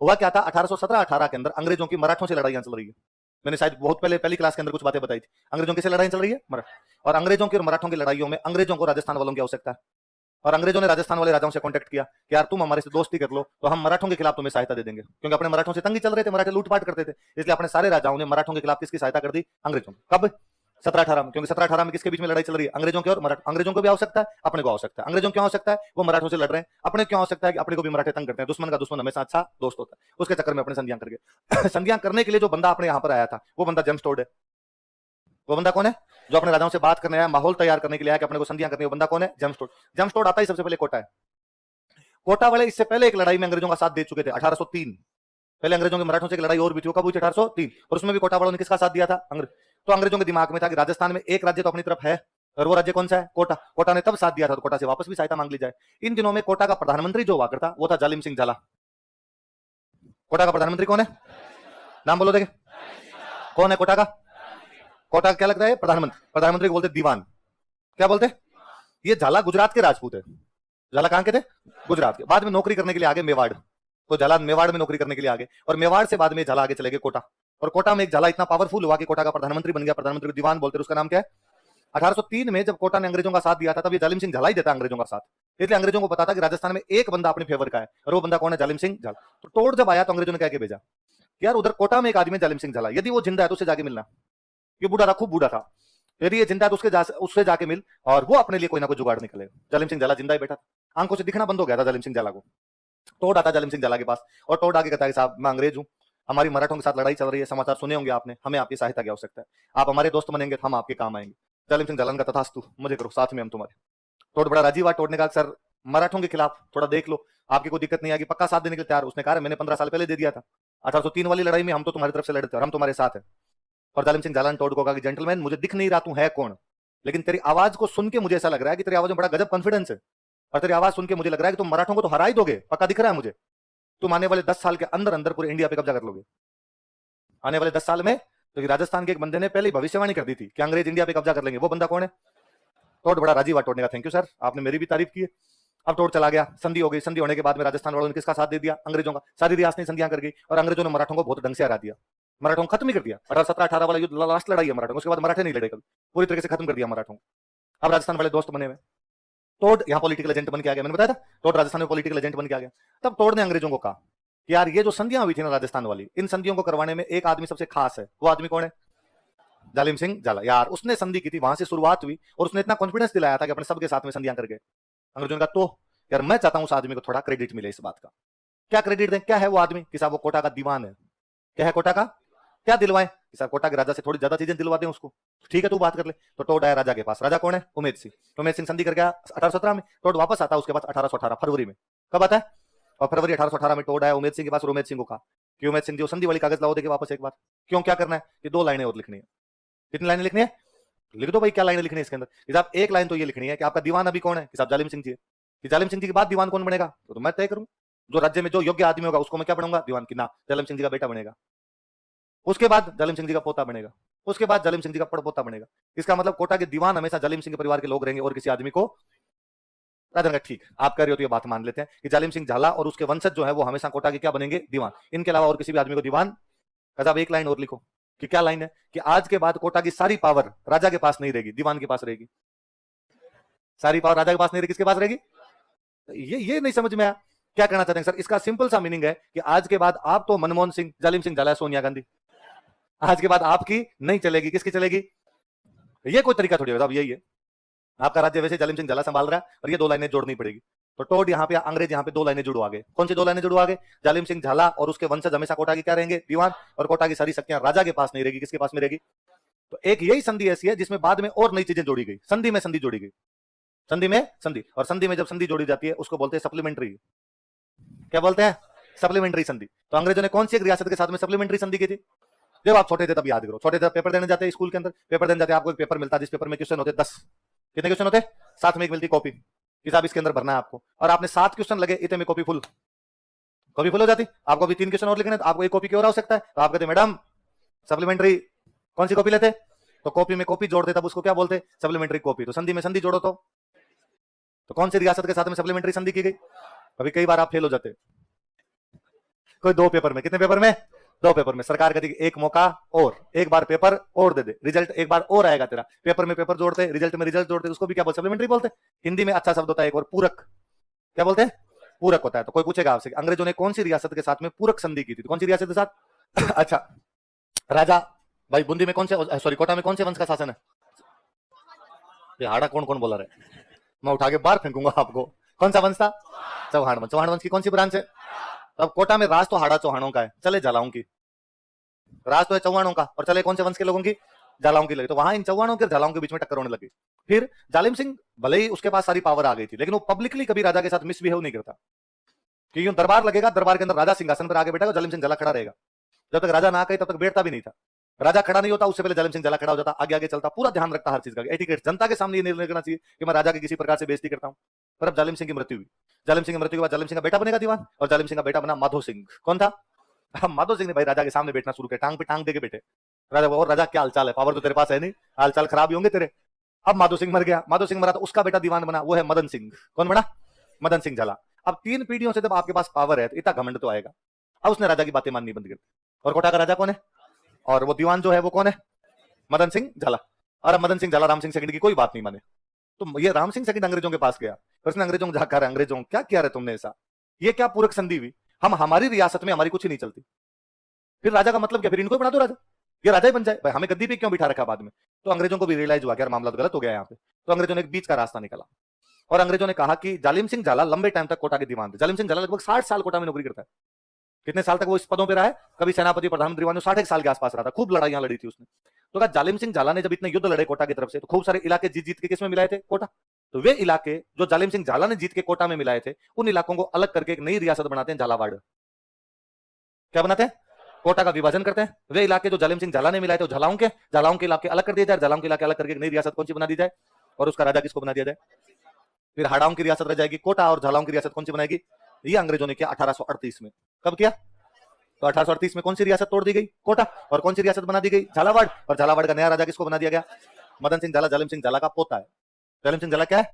हुआ क्या था 1817-18 के अंदर अंग्रेजों की मराठों से लड़ाइयां चल रही है। मैंने शायद बहुत पहले पहली क्लास के अंदर कुछ बातें बताई थी। अंग्रेजों की से लड़ाई चल रही है और अंग्रेजों की और मराठों की लड़ाइयों में अंग्रेजों को राजस्थान वालों की आवश्यकता है और अंग्रेजों ने राजस्थान वाले राजाओं से कांटेक्ट किया कि यार तुम हमारे से दोस्ती कर लो तो हम मराठों के खिलाफ तुम्हें सहायता दे देंगे, क्योंकि अपने मराठों से तंगी चल रहे थे, मराठे लूटपाट करते थे, इसलिए अपने सारे राजाओं ने मराठों के खिलाफ किसकी सहायता कर दी? अंग्रेजों की। कब? 17-18 में, क्योंकि 17-18 में किसके बीच में लड़ाई चल रही है? अंग्रेजों की और मराठा। अंग्रेजों को भी आवश्यकता है, अपने को आवश्यकता है। अंग्रेजों क्यों आवश्यकता है? वो मराठों से लड़ रहे हैं। अपने क्यों आवश्यकता है? कि अपने को भी मराठे तंग करते हैं। दुश्मन का दुश्मन हमेशा अच्छा दोस्त होता है। उसके चक्कर में अपने संधियां करके संधियां करने के लिए जो बंदा अपने यहाँ पर आया था वो बंदा जेम्स टोड है। वो बंदा कौन है? जो अपने राजाओं से बात करने आया, माहौल तैयार करने के लिए आया कि अपने को संधियां करनी है। वो बंदा कौन है? James Tod. जेम्स टोड आता ही सबसे पहले कोटा है। कोटा वाले इससे पहले एक लड़ाई में अंग्रेजों का साथ दे चुके थे 1803। पहले अंग्रेजों के मराठों से एक लड़ाई और भी थी, कब हुई थी? 1803। और उसमें भी कोटा वालों ने किसका साथ दिया था? अंग्रेज। तो अंग्रेजों के दिमाग में था कि राजस्थान में एक राज्य तो अपनी तरफ है और वो राज्य कौन सा है? कोटा। कोटा ने तब साथ दिया था तो कोटा से वापस भी सहायता मांग ली जाए। इन दिनों में कोटा का प्रधानमंत्री जो हुआ करता वो था जालिम सिंह झाला। कोटा का प्रधानमंत्री कौन है? नाम बोलो देखे। कौन है कोटा का? कोटा का क्या लगता है? प्रधानमंत्री। प्रधानमंत्री को बोलते दीवान। क्या बोलते? ये झाला गुजरात के राजपूत है। झाला कहां के थे? गुजरात के। बाद में नौकरी करने के लिए आगे मेवाड़, तो झाला मेवाड़ में नौकरी करने के लिए आगे, और मेवाड़ से बाद में झाला आगे चले गए कोटा। और कोटा में एक झाला इतना पावरफुल हुआ कि कोटा का प्रधानमंत्री बन गया। प्रधानमंत्री को दीवान बोलते हैं। उसका नाम क्या है? 1803 में जब कोटा ने अंग्रेजों का साथ दिया था तब ये जालिम सिंह झाला ही देता अंग्रेजों का साथ। इसलिए अंग्रेजों को पता था कि राजस्थान में एक बंदा अपने फेवर का है और वो बंदा कौन है? जालिम सिंह झाला। तो टोड जब आया तो अंग्रेजों ने कह के भेजा यार उधर कोटा में एक आदमी जालिम सिंह झाला, यदि वो जिंदा है तो उससे जाके मिलना। ये बूढ़ा था, खूब बूढ़ा था। यदि ये जिंदा है तो उससे जाके मिल और वो अपने लिए कोई ना कोई जुगाड़ निकलेगा। जालिम सिंह झाला जिंदा ही बैठा था, आंखों से दिखना बंद हो गया था जालिम सिंह झाला को। टोड आता जालिम सिंह झाला के पास और टोड आगे कहता है साहब मैं अंग्रेज हूं, हमारी मराठों के साथ लड़ाई चल रही है, समाचार सुने होंगे आपने, हमें आपकी सहायता की आवश्यकता है, आप हमारे दोस्त बनेंगे तो हम आपके काम आएंगे। जालिम सिंह झाला का तथास्तु, मुझे करो, साथ में हम तुम्हारे। टोड बड़ा राजी हुआ। टोड ने कहा सर मराठों के खिलाफ थोड़ा देख लो, आपकी कोई दिक्कत नहीं आएगी, पक्का साथ देने के लिए तैयार। उसने कहा मैंने 15 साल पहले दे दिया था 1803 वाली लड़ाई में, हम तो तुम्हारी तरफ से लड़े थे और हम तुम्हारे साथ है। और जालिम सिंह झाला ने टोड को कहा कि जेंटलमैन मुझे दिख नहीं रहा तू है कौन, लेकिन तेरी आवाज को सुन के मुझे ऐसा लग रहा है कि तेरी आवाज में बड़ा गजब कॉन्फिडेंस है और तेरी आवाज सुन के मुझे लग रहा है कि तुम मराठों को तो हरा ही दोगे, पक्का दिख रहा है मुझे। तुम आने वाले 10 साल के अंदर अंदर पूरे इंडिया पे कब्जा कर लोगे। आने वाले 10 साल में, तो राजस्थान के एक बंदे ने पहले भविष्यवाणी कर दी थी कि अंग्रेज इंडिया पे कब्जा कर लेंगे। वो बंदा कौन है? टोड बड़ा राजी हुआ। टोड ने कहा थैंक यू सर, आपने मेरी भी तारीफ की है। अब टोड चला गया, संधि हो गई। संधि होने के बाद में राजस्थान वालों ने किसका साथ दे दिया? अंग्रेजों का। सारी रियासतें संधियां कर गई और अंग्रेजों ने मराठों को बहुत ढंग से हरा दिया, मराठों को खत्म ही कर दिया। 1817-18 वाला युद्ध लास्ट लड़ाई है मराठों, उसके बाद मराठे नहीं लड़े कभी, पूरी तरीके से खत्म कर दिया मराठों को। अब राजस्थान वाले दोस्त बने हुए। टोड यहाँ पॉलिटिकल एजेंट बन के आ गया। मैंने बताया था टोड राजस्थान में पॉलिटिकल एजेंट बन के आ गया। तब टोड ने अंग्रेजों को कहा कि यार ये जो संधियां हुई थी ना राजस्थान वाली, इन संधियों को करवाने में एक आदमी सबसे खास है। वो आदमी कौन है? जालिम सिंह झाला। यार उसने संधि की थी, वहां से शुरुआत हुई और उसने इतना कॉन्फिडेंस दिलाया था कि अपने सबके साथ में संधियां कर गए। अंग्रेजों ने कहा तो यार मैं चाहता हूं उस आदमी को थोड़ा क्रेडिट मिले इस बात का। क्या क्रेडिट दें? क्या है वो आदमी? कि साहब वो कोटा का दीवान है। क्या है कोटा का? क्या दिलवाएं? कि साहब कोटा के राजा से थोड़ी ज्यादा चीजें दिलवा दें उसको। ठीक है तू बात कर ले। तो टोड आया राजा के पास। राजा कौन है? उमेद सिंह। उमेद सिंह संधि कर गया 1817 में। टोड वापस आता उसके बाद 1818 फरवरी में। कब आता है? और फरवरी 1818 में टोड आया उमेद सिंह के पास और उमेद सिंह को कहा कि उमेद सिंह जी संधि वाली कागज लाओ देके वापस एक बार। क्यों, क्या करना है? कि 2 लाइनें और लिखनी है। कितनी लाइनें लिखनी है? लिख दो भाई, क्या लाइनें लिखनी है इसके अंदर? कि साहब एक लाइन तो ये लिखनी है कि आपका दीवान अभी कौन है? कि साहब जालिम सिंह जी है। कि जालिम सिंह जी के बाद दीवान कौन बनेगा? तो मैं तय करूं, जो राज्य में जो योग्य आदमी होगा उसको मैं क्या बनूंगा? दीवान। की ना जालिम सिंह जी का बेटा बनेगा, उसके बाद जालिम सिंह जी का पोता बनेगा, उसके बाद जालिम सिंह जी का पड़पोता बनेगा। इसका मतलब कोटा के दीवान हमेशा जालिम सिंह के परिवार के लोग रहेंगे और किसी आदमी को राजा का। ठीक आप कह रहे हो तो ये बात मान लेते हैं कि जालिम सिंह झाला और उसके वंशज जो है वो हमेशा कोटा के क्या बनेंगे? दीवान। इनके अलावा और किसी भी आदमी को दीवान। साहब एक लाइन और लिखो। कि क्या लाइन है? कि आज के बाद कोटा की सारी पावर राजा के पास नहीं रहेगी, दीवान के पास रहेगी। सारी पावर राजा के पास नहीं रहेगी, किसके पास रहेगी? ये नहीं समझ में आया क्या कहना चाहते हैं सर? इसका सिंपल सा मीनिंग है कि आज के बाद आप तो मनमोहन सिंह, जालिम सिंह झाला, सोनिया गांधी, आज के बाद आपकी नहीं चलेगी, किसकी चलेगी? ये कोई तरीका थोड़ी है। अब यही है आपका राज्य, वैसे जालिम सिंह झाला संभाल रहा है और ये 2 लाइनें जोड़नी पड़ेगी। तो टोड यहाँ पे, अंग्रेज यहाँ पे 2 लाइनें जुड़वा गए। कौन सी 2 लाइनें जुड़वा गए? जालिम सिंह झाला और उसके वंशज हमेशा कोटा की क्या रहेंगे? दीवान। और कोटा की सारी शक्तियां राजा के पास नहीं रहेगी, किसके पास में रहेगी? तो एक यही संधि ऐसी है जिसमें बाद में और नई चीजें जोड़ी गई। संधि में संधि जोड़ी गई, संधि में संधि। और संधि में जब संधि जोड़ी जाती है उसको बोलते हैं सप्लीमेंट्री। क्या बोलते हैं? सप्लीमेंट्री संधि। तो अंग्रेजों ने कौन सी एक रियासत के साथ में सप्लीमेंट्री संधि की थी? जब आप छोटे थे तब याद करो। छोटे थे पेपर देने जाते स्कूल के अंदर, पेपर देने जाते आपको एक पेपर मिलता जिस पेपर में क्वेश्चन होते 10। कितने क्वेश्चन होते? साथ में एक मिलती कॉपी कि साहब इसके अंदर भरना है आपको, और आपने 7 क्वेश्चन लगे, इतने में कॉपी फुल हो जाती। आपको अभी 3 क्वेश्चन और लिखने, तो आपको एक कॉपी की और आवश्यकता है। तो आप कहते मैडम सप्लीमेंट्री कौन सी कॉपी लेते? तो कॉपी में कॉपी जोड़ते, तब उसको क्या बोलते? Supplementary copy. तो संधि में संधि जोड़ो तो कौन सी रियासत के साथ में सप्लीमेंट्री संधि की गई? अभी कई बार आप फेल हो जाते। कोई 2 पेपर में, कितने पेपर में? 2 पेपर में। सरकार कहती है एक मौका और, एक बार पेपर और दे दे, रिजल्ट एक बार और आएगा तेरा। पेपर में पेपर जोड़ते, रिजल्ट में रिजल्ट जोड़ते, उसको भी क्या बोलते? सप्लीमेंट्री बोलते। हिंदी में अच्छा शब्द होता है एक और, पूरक। क्या बोलते हैं? पूरक होता है। तो कोई पूछेगा आपसे अंग्रेजों ने कौन सी रियासत के साथ में पूरक संधि की थी? कौन सी रियासत के साथ? अच्छा, राजा भाई बूंदी में कौन से, सॉरी कोटा में कौन से वंश का शासन है? ये हाड़ा कौन कौन बोला रहे, मैं उठा के बाहर फेंकूंगा आपको। कौन सा वंश था? चौहान वंश। चौहान वंश की कौन सी ब्रांच है? अब कोटा में राज तो हाड़ा चौहानों का है, चले जलाऊं की, राज तो है चौहानों का, और चले कौन से वंश के लोगों की? जालाओं की लगी। तो वहां इन चौहानों के जालाओं के बीच में टक्कर होने लगी। फिर जालिम सिंह भले ही उसके पास सारी पावर आ गई थी, लेकिन वो पब्लिकली कभी राजा के साथ मिसबिहेव नहीं करता, क्योंकि दरबार लगेगा, दरबार के अंदर राजा सिंहासन पर आगे बैठेगा, जालिम सिंह जला खड़ा रहेगा। जब तक राजा ना कहे तब तक बैठता भी नहीं था। राजा खड़ा नहीं होता उससे पहले जालिम सिंह जला खड़ा हो जाता, आगे आगे चलता, पूरा ध्यान रखता हर चीज का, एटिकेट। जनता के सामने ये निर्णय करना चाहिए कि मैं राजा की किसी प्रकार से बेइज्जती करता हूं। पर अब जालिम सिंह की मृत्यु हुई। जालिम सिंह की मृत्यु के बाद जालिम सिंह का बेटा बनेगा दीवान, और जालिम सिंह का बेटा बना माधो सिंह। कौन था? माधो सिंह ने भाई राजा के सामने बैठना शुरू किया, टांग पे टांग देके बैठे। राजा और राजा क्या हालचाल है, पावर तो तेरे पास है नहीं, हालचाल खराब ही होंगे तेरे। अब माधो सिंह मर गया, माधो सिंह मरा तो उसका बेटा दीवान बना, वो है मदन सिंह। कौन बना? मदन सिंह झाला। अब 3 पीढ़ियों से जब आपके पास पावर है तो इतना घमंड तो आएगा। अब उसने राजा की बातें माननी बंद कर दी। और कोटा का राजा कौन है? और वो दीवान जो है वो कौन है? मदन सिंह झाला। और अब मदन सिंह झाला राम सिंह सेकंड की कोई बात नहीं माने। तो ये राम सिंह सेकंड अंग्रेजों के पास गया, फिर उसने अंग्रेजों को जाकर, अंग्रेजों क्या किया रे तुमने ऐसा, ये क्या पूरक संधि हुई, हम हमारी रियासत में हमारी कुछ नहीं चलती। फिर राजा का मतलब क्या, फिर इनको ही बना दो राजा, ये राजा ही बन जाए भाई, हमें गद्दी पे क्यों बिठा रखा बाद में। तो अंग्रेजों को भी रियलाइज हुआ कि यार मामला तो गलत हो गया यहाँ पे। तो अंग्रेजों ने एक बीच का रास्ता निकाला, और अंग्रेजों ने कहा कि जालिम सिंह झाला लंबे टाइम तक कोटा के दीवान थे। जालिम सिंह झाला लगभग 60 साल कोटा में नौकरी करता है। कितने साल तक वो इस पदों पे रहा है? कभी सेनापति, प्रधानमंत्री, 61 साल के आसपास रहा था, खूब लड़ाइयां लड़ी थी उसने। तो कहा जालिम सिंह झाला ने जब इतने युद्ध लड़े कोटा की तरफ से, तो खूब सारे इलाके जीत जीत के किसमें मिलाए थे? कोटा। तो वे इलाके जो जालिम सिंह झाला ने जीत के कोटा में मिलाए थे, उन इलाकों को अलग करके एक नई रियासत बनाते हैं, झालावाड़। क्या बनाते हैं? कोटा का विभाजन करते हैं। वे इलाके जो जालिम सिंह झाला ने मिलाए थे झालाओं के इलाके अलग कर दिए जाए, झालाओं के इलाके अलग करके एक नई रियासत कौन सी बना दी जाए, और उसका राजा किसको बना दिया जाए? फिर हाड़ाओं की रियासत रह जाएगी कोटा, और झालाओं की रियासत कौन सी बनाएगी? ये अंग्रेजों ने किया 1838 में। कब किया? तो 1838 में कौन सी रियासत तोड़ दी गई? कोटा। और कौन सी रियासत बना दी गई? झालावाड़। और झालावाड़ का नया राजा किसको बना दिया गया? मदन सिंह झाला, जालिम सिंह झाला का पोता है। जालिम सिंह झाला क्या है?